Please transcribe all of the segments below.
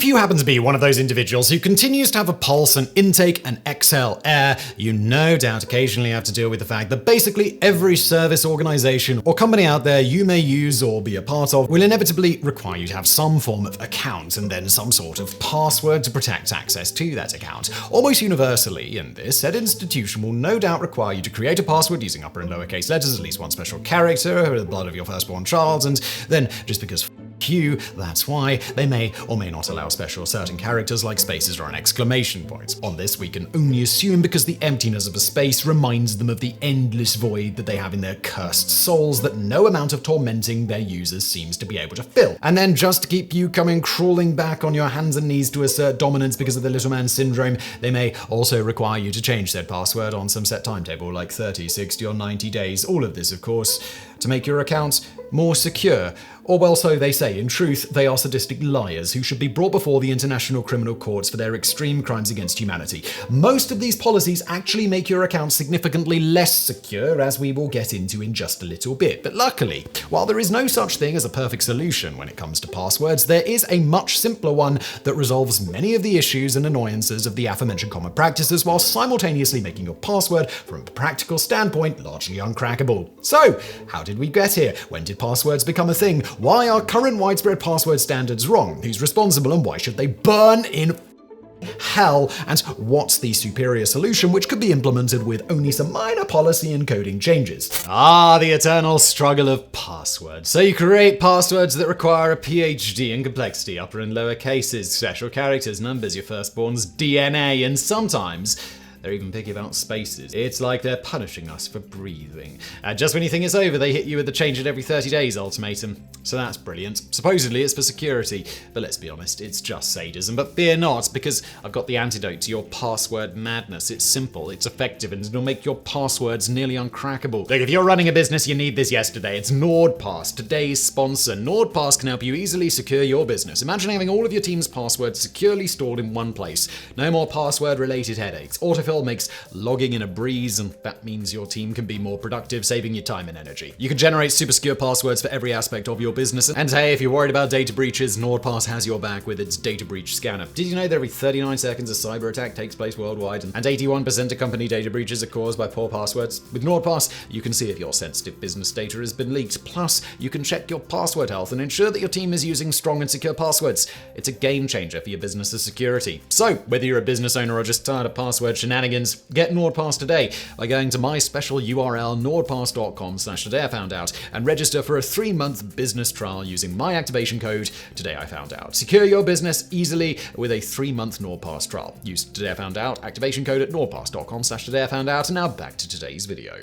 you happen to be one of those individuals who continues to have a pulse and intake and exhale air, you no doubt occasionally have to deal with the fact that basically every service organization or company out there you may use or be a part of will inevitably require you to have some form of account and then some sort of password to protect access to that account. Almost universally, in this, said institution will no doubt require you to create a password using upper and lowercase letters, at least one special character, the blood of your firstborn child, and then just because you, that's why they may or may not allow special certain characters like spaces or an exclamation point. On this, we can only assume because the emptiness of a space reminds them of the endless void that they have in their cursed souls that no amount of tormenting their users seems to be able to fill. And then just to keep you coming crawling back on your hands and knees to assert dominance because of the little man syndrome, they may also require you to change said password on some set timetable like 30, 60 or 90 days. All of this, of course, to make your account more secure. Or well, so they say. In truth, they are sadistic liars who should be brought before the International Criminal Courts for their extreme crimes against humanity. Most of these policies actually make your account significantly less secure, as we will get into in just a little bit. But luckily, while there is no such thing as a perfect solution when it comes to passwords, there is a much simpler one that resolves many of the issues and annoyances of the aforementioned common practices while simultaneously making your password, from a practical standpoint, largely uncrackable. So, how did we get here? When did passwords become a thing? Why are current widespread password standards wrong? Who's responsible and why should they burn in hell? And what's the superior solution which could be implemented with only some minor policy and coding changes? The eternal struggle of passwords. So you create passwords that require a PhD in complexity, upper and lower cases, special characters, numbers, your firstborn's DNA, and sometimes they're even picky about spaces. It's like they're punishing us for breathing. Just when you think it's over, they hit you with the change it every 30 days ultimatum. So that's brilliant. Supposedly it's for security, but let's be honest, it's just sadism. But fear not, because I've got the antidote to your password madness. It's simple, it's effective, and it'll make your passwords nearly uncrackable. Look, if you're running a business, you need this yesterday. It's NordPass, today's sponsor. NordPass can help you easily secure your business. Imagine having all of your team's passwords securely stored in one place. No more password-related headaches. Autofill makes logging in a breeze, and that means your team can be more productive, saving you time and energy. You can generate super secure passwords for every aspect of your business. And hey, if you're worried about data breaches, NordPass has your back with its data breach scanner. Did you know that every 39 seconds a cyber attack takes place worldwide, and 81% of company data breaches are caused by poor passwords? With NordPass, you can see if your sensitive business data has been leaked. Plus, you can check your password health and ensure that your team is using strong and secure passwords. It's a game changer for your business's security. So, whether you're a business owner or just tired of password shenanigans, get NordPass today by going to my special URL nordpass.com/todayIfoundout and register for a 3-month business trial using my activation code TodayIFoundOut. Secure your business easily with a 3-month NordPass trial. Use Today I Found Out activation code at nordpass.com/todayIfoundout. And now back to today's video.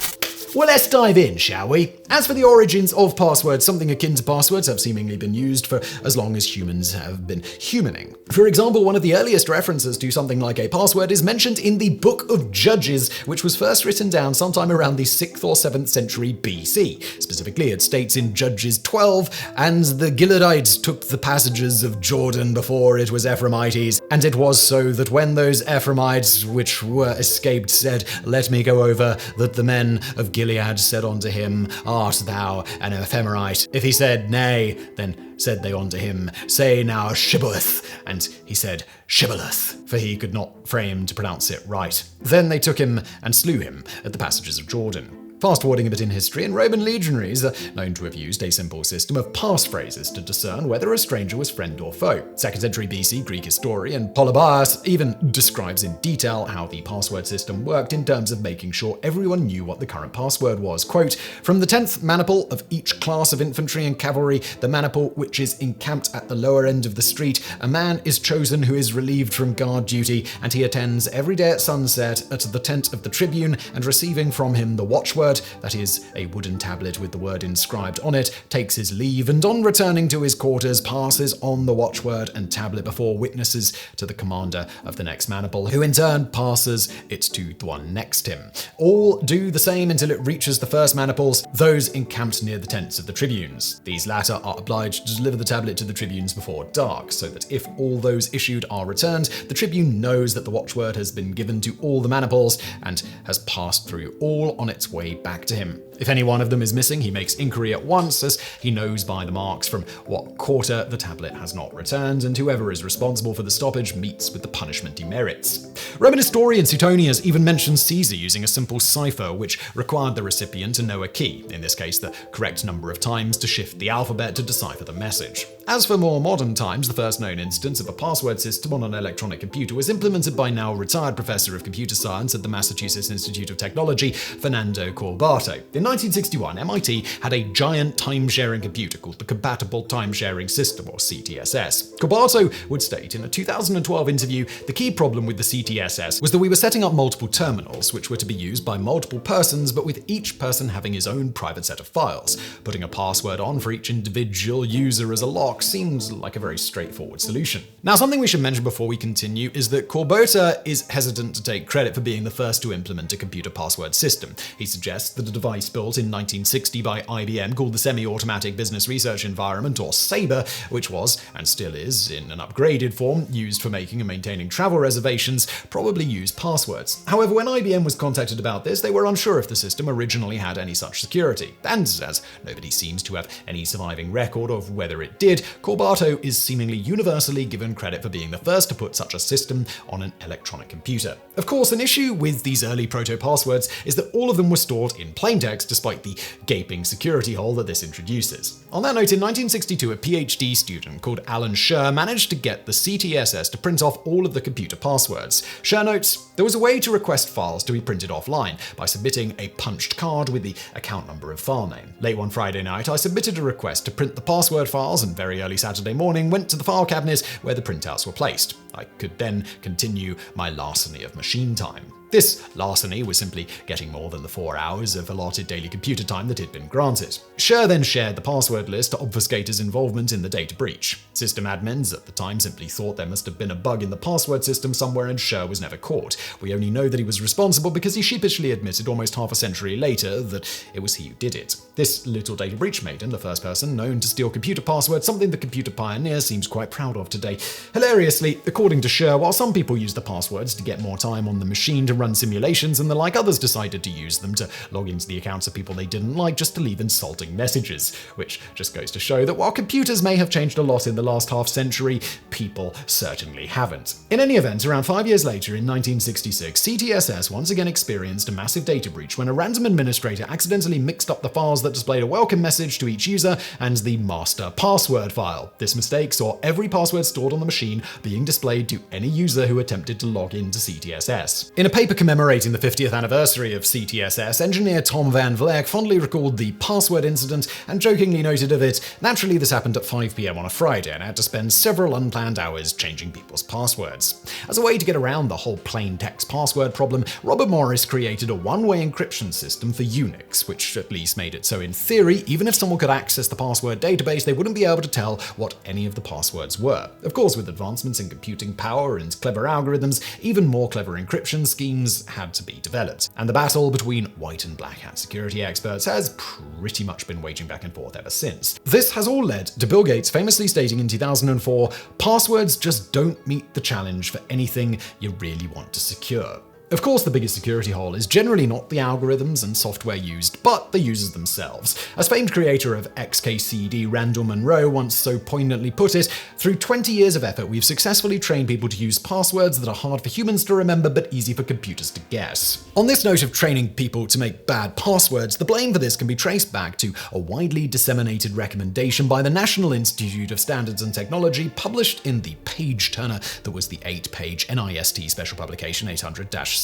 Well, let's dive in, shall we? As for the origins of passwords, something akin to passwords have seemingly been used for as long as humans have been humaning. For example, one of the earliest references to something like a password is mentioned in the Book of Judges, which was first written down sometime around the 6th or 7th century BC. Specifically, it states in Judges 12, "And the Gileadites took the passages of Jordan before it was Ephraimites, and it was so that when those Ephraimites which were escaped said, Let me go over, that the men of Gilead said unto him, Art thou an Ephemerite? If he said, Nay, then said they unto him, Say now Shibboleth. And he said, Shibboleth, for he could not frame to pronounce it right. Then they took him and slew him at the passages of Jordan." Fast forwarding a bit in history, and Roman legionaries are known to have used a simple system of passphrases to discern whether a stranger was friend or foe. 2nd century BC Greek historian Polybius even describes in detail how the password system worked in terms of making sure everyone knew what the current password was. Quote, "From the 10th maniple of each class of infantry and cavalry, the maniple which is encamped at the lower end of the street, a man is chosen who is relieved from guard duty, and he attends every day at sunset at the tent of the tribune, and receiving from him the watchword, that is, a wooden tablet with the word inscribed on it, takes his leave, and on returning to his quarters passes on the watchword and tablet before witnesses to the commander of the next maniple, who in turn passes it to the one next him. All do the same until it reaches the first maniples, those encamped near the tents of the tribunes. These latter are obliged to deliver the tablet to the tribunes before dark, so that if all those issued are returned, the tribune knows that the watchword has been given to all the maniples and has passed through all on its way back to him. If any one of them is missing, he makes inquiry at once, as he knows by the marks from what quarter the tablet has not returned, and whoever is responsible for the stoppage meets with the punishment he merits. Roman historian Suetonius even mentions Caesar using a simple cipher which required the recipient to know a key, in this case the correct number of times to shift the alphabet to decipher the message. As for more modern times, the first known instance of a password system on an electronic computer was implemented by now retired professor of computer science at the Massachusetts Institute of Technology, Fernando Corbato. In 1961, MIT had a giant time-sharing computer called the Compatible Time-Sharing System, or CTSS. Corbato would state in a 2012 interview, the key problem with the CTSS was that we were setting up multiple terminals, which were to be used by multiple persons, but with each person having his own private set of files. Putting a password on for each individual user as a lock seems like a very straightforward solution. Now, something we should mention before we continue is that Corbato is hesitant to take credit for being the first to implement a computer password system. He suggests that a device built in 1960 by IBM called the Semi-Automatic Business Research Environment, or SABRE, which was, and still is, in an upgraded form, used for making and maintaining travel reservations, probably used passwords. However, when IBM was contacted about this, they were unsure if the system originally had any such security. And as nobody seems to have any surviving record of whether it did, Corbato is seemingly universally given credit for being the first to put such a system on an electronic computer. Of course, an issue with these early proto-passwords is that all of them were stored in plaintext, despite the gaping security hole that this introduces. On that note, in 1962, a PhD student called Alan Scherr managed to get the CTSS to print off all of the computer passwords. Scherr notes, there was a way to request files to be printed offline by submitting a punched card with the account number of file name. Late one Friday night, I submitted a request to print the password files, and very early Saturday morning went to the file cabinet where the printouts were placed. I could then continue my larceny of machine time. This larceny was simply getting more than the 4 hours of allotted daily computer time that had been granted. Scherr then shared the password list to obfuscate his involvement in the data breach. System admins at the time simply thought there must have been a bug in the password system somewhere, and Scherr was never caught. We only know that he was responsible because he sheepishly admitted almost half a century later that it was he who did it. This little data breach made him the first person known to steal computer passwords, something the computer pioneer seems quite proud of today. Hilariously, according to Scherr, while some people used the passwords to get more time on the machine to run simulations and the like, others decided to use them to log into the accounts of people they didn't like just to leave insulting messages, which just goes to show that while computers may have changed a lot in the last half century, people certainly haven't. In any event, around 5 years later, in 1966, CTSS once again experienced a massive data breach when a random administrator accidentally mixed up the files that displayed a welcome message to each user and the master password file. This mistake saw every password stored on the machine being displayed to any user who attempted to log into CTSS. In a paper commemorating the 50th anniversary of CTSS, engineer Tom Van Vleck fondly recalled the password incident and jokingly noted of it, naturally this happened at 5 p.m. on a Friday and I had to spend several unplanned hours changing people's passwords. As a way to get around the whole plain text password problem, Robert Morris created a one-way encryption system for Unix, which at least made it so in theory, even if someone could access the password database, they wouldn't be able to tell what any of the passwords were. Of course, with advancements in computing power and clever algorithms, even more clever encryption schemes had to be developed. And the battle between white and black hat security experts has pretty much been waging back and forth ever since. This has all led to Bill Gates famously stating in 2004, passwords just don't meet the challenge for anything you really want to secure. Of course, the biggest security hole is generally not the algorithms and software used, but the users themselves. As famed creator of XKCD Randall Munroe once so poignantly put it, through 20 years of effort, we've successfully trained people to use passwords that are hard for humans to remember but easy for computers to guess. On this note of training people to make bad passwords, the blame for this can be traced back to a widely disseminated recommendation by the National Institute of Standards and Technology, published in the page turner that was the 8-page NIST Special Publication 800-63,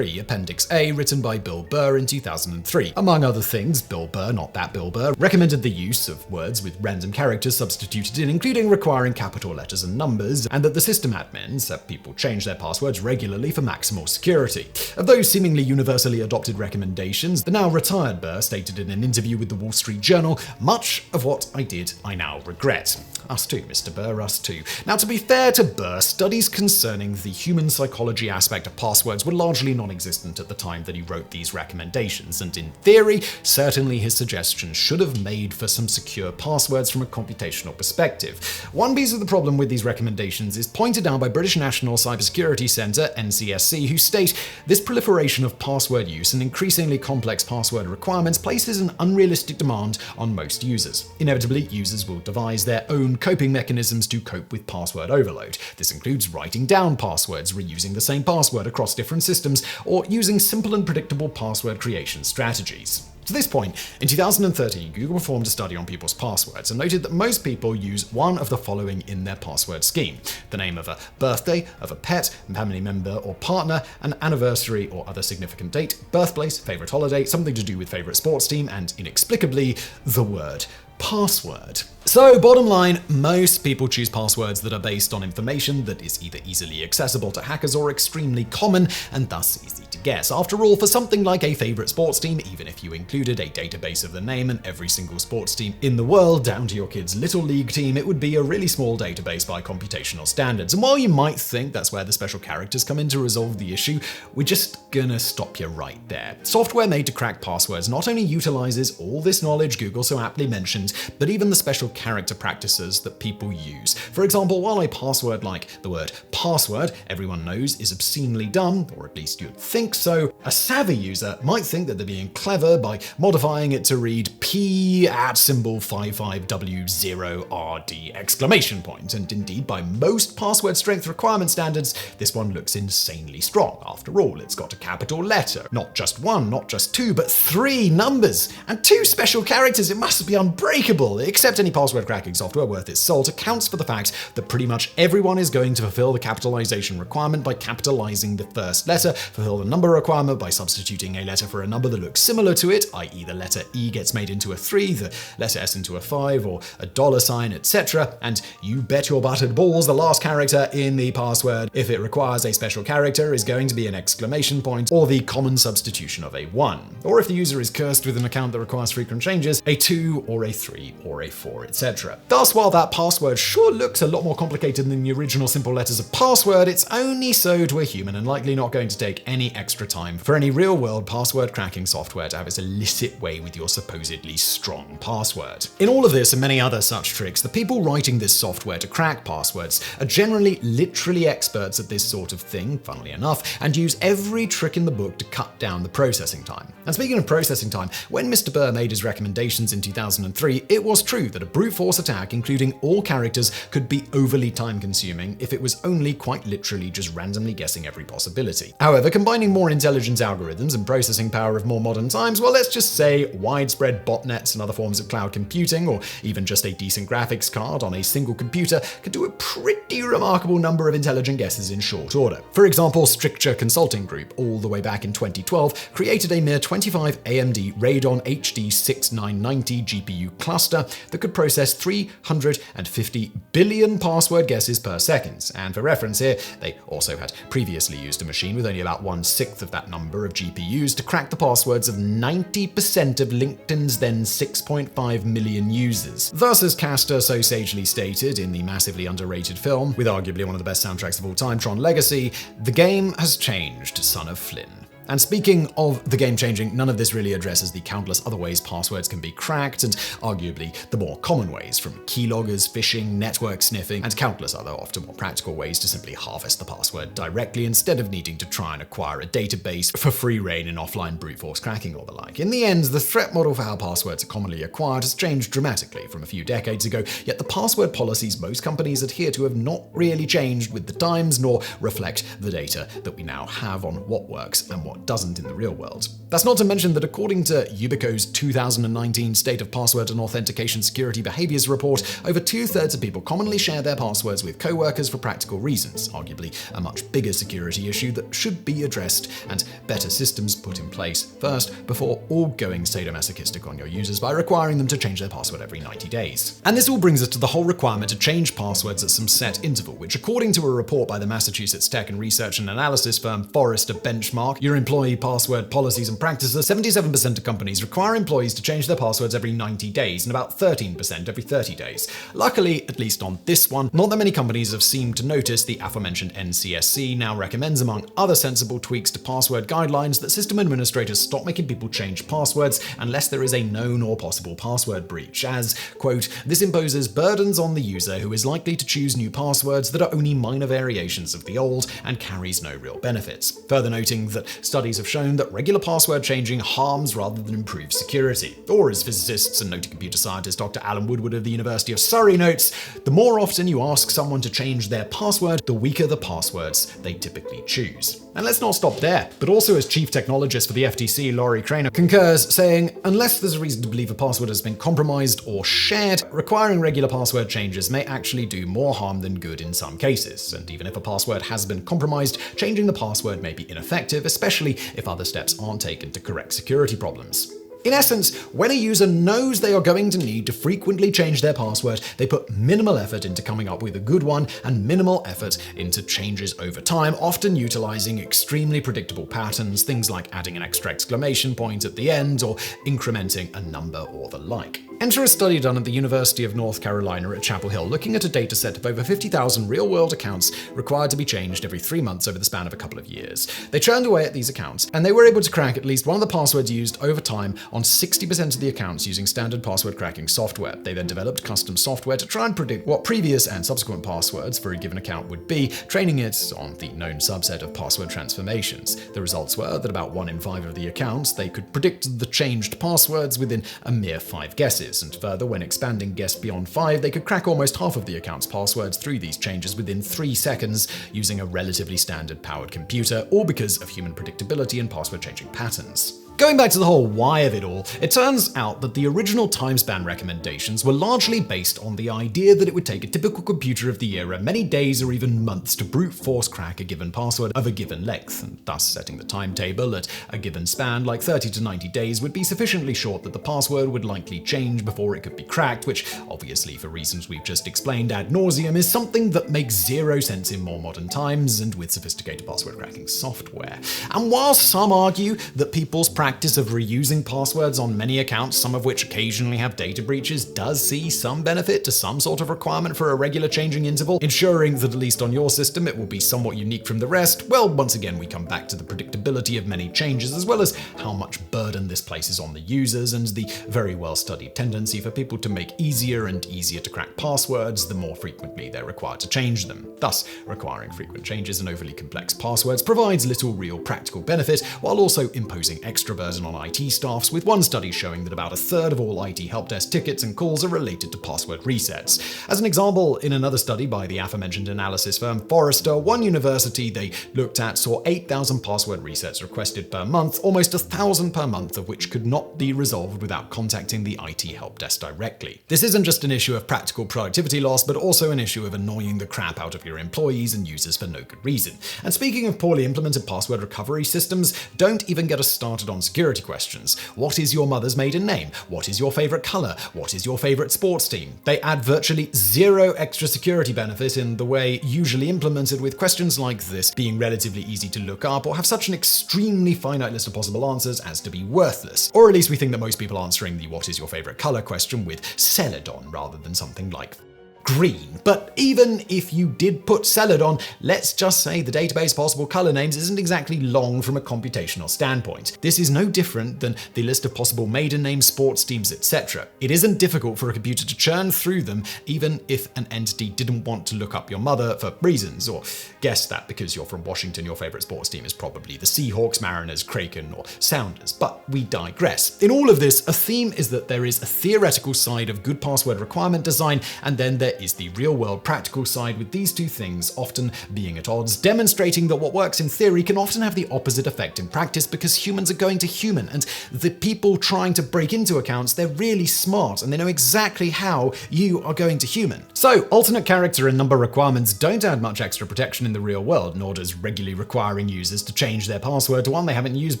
Appendix A, written by Bill Burr in 2003. Among other things, Bill Burr, not that Bill Burr, recommended the use of words with random characters substituted in, including requiring capital letters and numbers, and that the system admins have people change their passwords regularly for maximal security. Of those seemingly universally adopted recommendations, the now retired Burr stated in an interview with the Wall Street Journal, "Much of what I did, I now regret." Us too, Mr. Burr, us too. Now, to be fair to Burr, studies concerning the human psychology aspect of passwords were largely non-existent at the time that he wrote these recommendations, and in theory, certainly his suggestions should have made for some secure passwords from a computational perspective. One piece of the problem with these recommendations is pointed out by British National Cybersecurity Centre, NCSC, who state this proliferation of password use and increasingly complex password requirements places an unrealistic demand on most users. Inevitably, users will devise their own coping mechanisms to cope with password overload. This includes writing down passwords, reusing the same password across different systems, or using simple and predictable password creation strategies. To this point, in 2013, Google performed a study on people's passwords and noted that most people use one of the following in their password scheme: the name of a birthday, of a pet, family member or partner, an anniversary or other significant date, birthplace, favorite holiday, something to do with favorite sports team, and inexplicably, the word password. So, bottom line, most people choose passwords that are based on information that is either easily accessible to hackers or extremely common and thus easy to guess. After all, for something like a favorite sports team, even if you included a database of the name and every single sports team in the world down to your kid's little league team, it would be a really small database by computational standards. And while you might think that's where the special characters come in to resolve the issue, we're just gonna stop you right there. Software made to crack passwords not only utilizes all this knowledge Google so aptly mentioned, but even the special character practices that people use. For example, while a password like the word password everyone knows is obscenely dumb, or at least you'd think so, a savvy user might think that they're being clever by modifying it to read P@55W0RD exclamation point. And indeed, by most password strength requirement standards, this one looks insanely strong. After all, it's got a capital letter, not just one, not just two, but 3 numbers and 2 special characters. It must be unbreakable. Except any password cracking software worth its salt accounts for the fact that pretty much everyone is going to fulfill the capitalization requirement by capitalizing the first letter, fulfill the number requirement by substituting a letter for a number that looks similar to it, i.e. the letter E gets made into a 3, the letter S into a 5, or a $sign, etc. And you bet your buttered balls the last character in the password, if it requires a special character, is going to be an exclamation point or the common substitution of a 1. Or if the user is cursed with an account that requires frequent changes, a 2 or a 3 or a 4, etc. Thus, while that password sure looks a lot more complicated than the original simple letters of password, it's only so to a human and likely not going to take any extra time for any real-world password cracking software to have its illicit way with your supposedly strong password. In all of this and many other such tricks, the people writing this software to crack passwords are generally literally experts at this sort of thing, funnily enough, and use every trick in the book to cut down the processing time. And speaking of processing time, when Mr. Burr made his recommendations in 2003, it was true that a brute force attack, including all characters, could be overly time-consuming if it was only quite literally just randomly guessing every possibility. However, combining more intelligent algorithms and processing power of more modern times, well, let's just say widespread botnets and other forms of cloud computing, or even just a decent graphics card on a single computer, could do a pretty remarkable number of intelligent guesses in short order. For example, Stricture Consulting Group, all the way back in 2012, created a mere 25 AMD Radeon HD 6990 GPU cluster that could process 350 billion password guesses per second. And for reference here, they also had previously used a machine with only about 1/6 of that number of GPUs to crack the passwords of 90% of LinkedIn's then 6.5 million users. Thus, as Castor so sagely stated in the massively underrated film, with arguably one of the best soundtracks of all time, Tron Legacy, the game has changed, son of Flynn. And speaking of the game changing, none of this really addresses the countless other ways passwords can be cracked, and arguably the more common ways, from keyloggers, phishing, network sniffing, and countless other often more practical ways to simply harvest the password directly instead of needing to try and acquire a database for free reign in offline brute force cracking or the like. In the end, the threat model for how passwords are commonly acquired has changed dramatically from a few decades ago, yet the password policies most companies adhere to have not really changed with the times, nor reflect the data that we now have on what works and what doesn't in the real world. That's not to mention that according to Yubico's 2019 State of Password and Authentication Security Behaviors report, over 2/3 of people commonly share their passwords with coworkers for practical reasons, arguably a much bigger security issue that should be addressed and better systems put in place first before all going sadomasochistic on your users by requiring them to change their password every 90 days. And this all brings us to the whole requirement to change passwords at some set interval, which according to a report by the Massachusetts tech and research and analysis firm Forrester Benchmark, you're employee password policies and practices, 77% of companies require employees to change their passwords every 90 days and about 13% every 30 days. Luckily, at least on this one, not that many companies have seemed to notice the aforementioned NCSC now recommends, among other sensible tweaks to password guidelines, that system administrators stop making people change passwords unless there is a known or possible password breach, as, quote, this imposes burdens on the user who is likely to choose new passwords that are only minor variations of the old and carries no real benefits. Further noting that studies have shown that regular password changing harms rather than improves security. Or as physicists and noted computer scientist Dr. Alan Woodward of the University of Surrey notes, the more often you ask someone to change their password, the weaker the passwords they typically choose. And let's not stop there, but also as chief technologist for the FTC, Laurie Craner concurs, saying, unless there's a reason to believe a password has been compromised or shared, requiring regular password changes may actually do more harm than good in some cases. And even if a password has been compromised, changing the password may be ineffective, especially if other steps aren't taken to correct security problems. In essence, when a user knows they are going to need to frequently change their password, they put minimal effort into coming up with a good one and minimal effort into changes over time, often utilizing extremely predictable patterns, things like adding an extra exclamation point at the end or incrementing a number or the like. Enter a study done at the University of North Carolina at Chapel Hill, looking at a data set of over 50,000 real-world accounts required to be changed every 3 months over the span of a couple of years. They churned away at these accounts, and they were able to crack at least one of the passwords used over time on 60% of the accounts using standard password cracking software. They then developed custom software to try and predict what previous and subsequent passwords for a given account would be, training it on the known subset of password transformations. The results were that about 1 in 5 of the accounts, they could predict the changed passwords within a mere 5 guesses. And further, when expanding guess beyond 5, they could crack almost half of the account's passwords through these changes within 3 seconds using a relatively standard powered computer, all because of human predictability and password changing patterns. Going back to the whole why of it all, it turns out that the original timespan recommendations were largely based on the idea that it would take a typical computer of the era many days or even months to brute force crack a given password of a given length, and thus setting the timetable at a given span like 30 to 90 days would be sufficiently short that the password would likely change before it could be cracked, which obviously for reasons we've just explained ad nauseum is something that makes zero sense in more modern times and with sophisticated password cracking software. And while some argue that people's practice of reusing passwords on many accounts, some of which occasionally have data breaches, does see some benefit to some sort of requirement for a regular changing interval, ensuring that at least on your system it will be somewhat unique from the rest, well, once again we come back to the predictability of many changes, as well as how much burden this places on the users, and the very well-studied tendency for people to make easier and easier to crack passwords the more frequently they're required to change them. Thus, requiring frequent changes and overly complex passwords provides little real practical benefit, while also imposing extra burden on IT staffs, with one study showing that about a third of all IT help desk tickets and calls are related to password resets. As an example, in another study by the aforementioned analysis firm Forrester, one university they looked at saw 8,000 password resets requested per month, almost 1,000 per month of which could not be resolved without contacting the IT help desk directly. This isn't just an issue of practical productivity loss, but also an issue of annoying the crap out of your employees and users for no good reason. And speaking of poorly implemented password recovery systems, don't even get us started on security questions. What is your mother's maiden name? What is your favorite color? What is your favorite sports team? They add virtually zero extra security benefit in the way usually implemented, with questions like this being relatively easy to look up or have such an extremely finite list of possible answers as to be worthless. Or at least we think that most people answering the what is your favorite color question with Celadon rather than something like green. But even if you did put Celadon, let's just say the database possible color names isn't exactly long from a computational standpoint. This is no different than the list of possible maiden names, sports teams, etc. It isn't difficult for a computer to churn through them, even if an entity didn't want to look up your mother for reasons, or guess that because you're from Washington, your favorite sports team is probably the Seahawks, Mariners, Kraken, or Sounders. But we digress. In all of this, a theme is that there is a theoretical side of good password requirement design, and then there is the real-world practical side, with these two things often being at odds, demonstrating that what works in theory can often have the opposite effect in practice because humans are going to human, and the people trying to break into accounts, they're really smart and they know exactly how you are going to human. So, alternate character and number requirements don't add much extra protection in the real world, nor does regularly requiring users to change their password to one they haven't used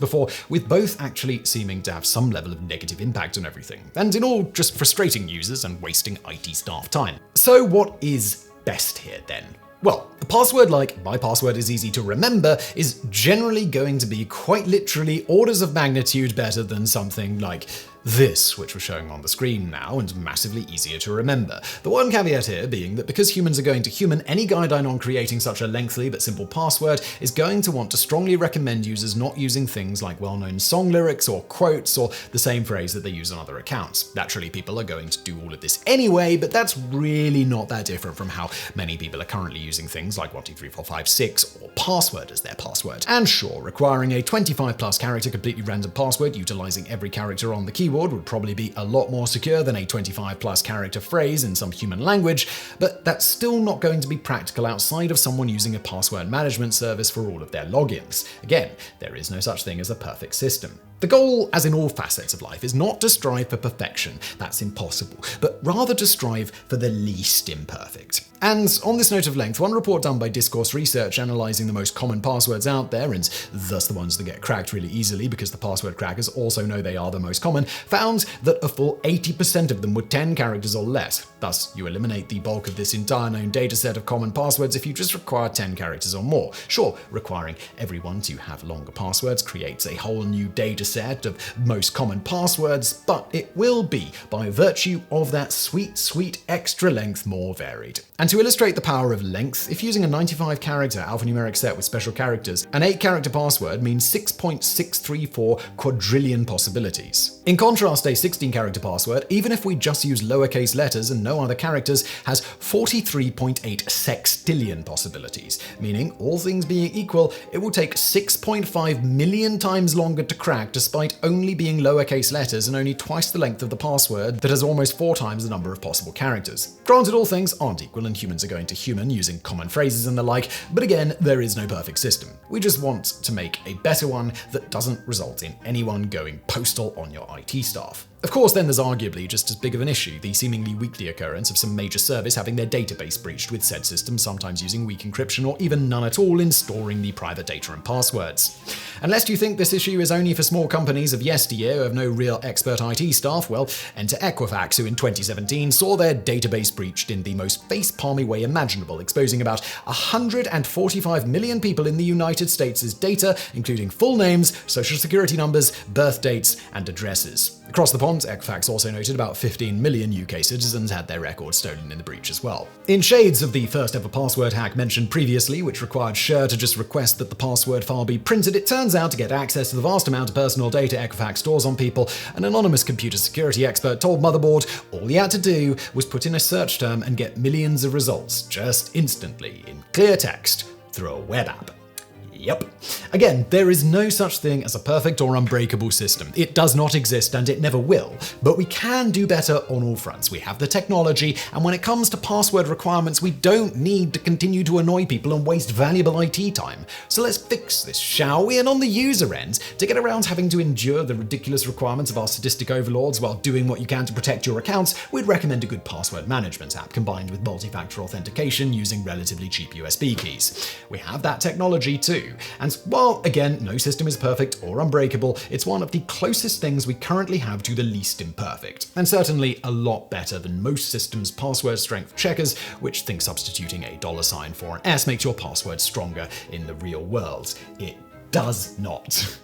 before, with both actually seeming to have some level of negative impact on everything, and in all just frustrating users and wasting IT staff time. So what is best here then? Well, the password like "my password is easy to remember" is generally going to be quite literally orders of magnitude better than something like this, which we're showing on the screen now, and massively easier to remember. The one caveat here being that because humans are going to human, any guideline on creating such a lengthy but simple password is going to want to strongly recommend users not using things like well-known song lyrics or quotes or the same phrase that they use on other accounts. Naturally, people are going to do all of this anyway, but that's really not that different from how many people are currently using things like 123456 or password as their password. And sure, requiring a 25+ character completely random password utilizing every character on the keyboard would probably be a lot more secure than a 25+ character phrase in some human language, but that's still not going to be practical outside of someone using a password management service for all of their logins. Again, there is no such thing as a perfect system. The goal, as in all facets of life, is not to strive for perfection, that's impossible, but rather to strive for the least imperfect. And on this note of length, one report done by Discourse Research analyzing the most common passwords out there, and thus the ones that get cracked really easily because the password crackers also know they are the most common, found that a full 80% of them were 10 characters or less. Thus, you eliminate the bulk of this entire known dataset of common passwords if you just require 10 characters or more. Sure, requiring everyone to have longer passwords creates a whole new dataset of most common passwords, but it will be, by virtue of that sweet extra length, more varied. And to illustrate the power of length, if using a 95-character alphanumeric set with special characters, an 8-character password means 6.634 quadrillion possibilities. In contrast, a 16-character password, even if we just use lowercase letters and no other characters, has 43.8 sextillion possibilities, meaning, all things being equal, it will take 6.5 million times longer to crack despite only being lowercase letters and only twice the length of the password that has almost 4 times the number of possible characters. Granted, all things aren't equal and humans are going to human using common phrases and the like, but again, there is no perfect system. We just want to make a better one that doesn't result in anyone going postal on your IT staff. Of course, then there's arguably just as big of an issue, the seemingly weekly occurrence of some major service having their database breached with said systems sometimes using weak encryption or even none at all in storing the private data and passwords. Unless you think this issue is only for small companies of yesteryear who have no real expert IT staff, well, enter Equifax, who in 2017 saw their database breached in the most face-palmy way imaginable, exposing about 145 million people in the United States' data, including full names, social security numbers, birth dates, and addresses. Across the pond, Equifax also noted about 15 million UK citizens had their records stolen in the breach as well. In shades of the first ever password hack mentioned previously, which required Sure to just request that the password file be printed, it turns out to get access to the vast amount of personal data Equifax stores on people, an anonymous computer security expert told Motherboard all he had to do was put in a search term and get millions of results just instantly in clear text through a web app. Yep. Again, there is no such thing as a perfect or unbreakable system. It does not exist and it never will, but we can do better on all fronts. We have the technology, and when it comes to password requirements, we don't need to continue to annoy people and waste valuable IT time. So let's fix this, shall we? And on the user end, to get around having to endure the ridiculous requirements of our sadistic overlords while doing what you can to protect your accounts, we'd recommend a good password management app combined with multi-factor authentication using relatively cheap USB keys. We have that technology too. And while, again, no system is perfect or unbreakable, it's one of the closest things we currently have to the least imperfect, and certainly a lot better than most systems' password strength checkers, which think substituting a $ for an S makes your password stronger in the real world. It does not.